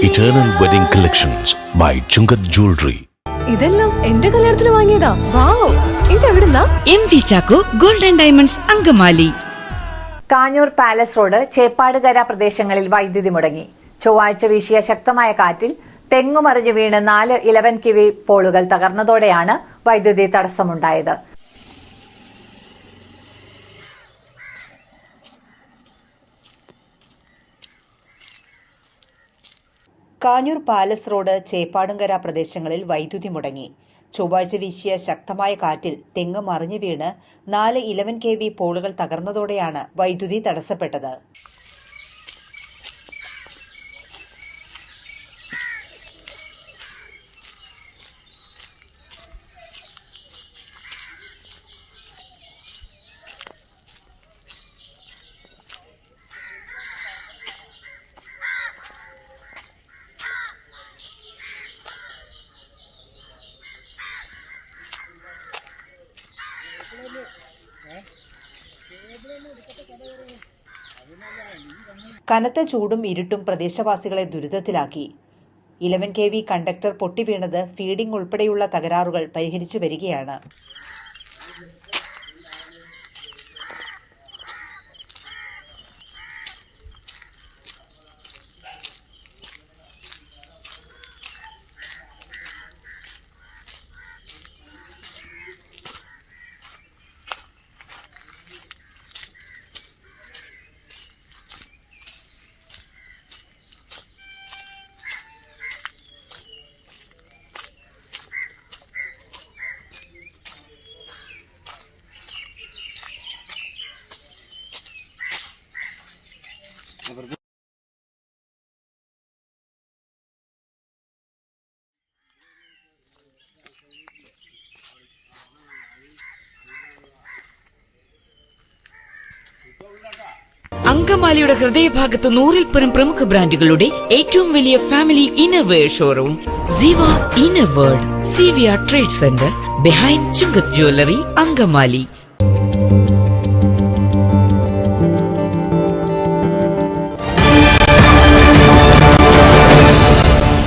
Eternal Wedding Collections by Chungat Jewelry. ഇതെല്ലാം എന്റെ കല്യാണത്തിന് വാങ്ങിയതാ. വാവ്, ഇതെവിടുന്നാ? MV Chacko Gold and Diamonds Angamaly. Kanjoor palace road Cheppadukara പ്രദേശങ്ങളിൽ വൈദ്യുതി മുടങ്ങി. ചൊവ്വാഴ്ച വീശിയ ശക്തമായ കാറ്റിൽ തെങ്ങുമറിഞ്ഞു വീണ് 4 11 kV പോളുകൾ തകർന്നതോടെയാണ് വൈദ്യുതി തടസ്സമുണ്ടായത്. കാഞ്ഞൂർ പാലസ് റോഡ് ചേപ്പാടുങ്കര പ്രദേശങ്ങളിൽ വൈദ്യുതി മുടങ്ങി. ചൊവ്വാഴ്ച വീശിയ ശക്തമായ കാറ്റിൽ തെങ്ങ് മറിഞ്ഞു വീണ് 4 11 kV പോളുകൾ തകർന്നതോടെയാണ് വൈദ്യുതി തടസ്സപ്പെട്ടത്. കനത്ത ചൂടും ഇരുട്ടും പ്രദേശവാസികളെ ദുരിതത്തിലാക്കി. 11 kV കണ്ടക്ടർ പൊട്ടിവീണത് ഫീഡിംഗ് ഉൾപ്പെടെയുള്ള തകരാറുകൾ പരിഹരിച്ചു വരികയാണ്. അങ്കമാലിയുടെ ഹൃദയഭാഗത്ത് 100-ൽ-പരം പ്രമുഖ ബ്രാൻഡുകളുടെ ഏറ്റവും വലിയ ഫാമിലി ഇന്നർവെയർ ഷോറൂം ജീവ inner world CVR trade centre behind Chungath jewellery Angamaly.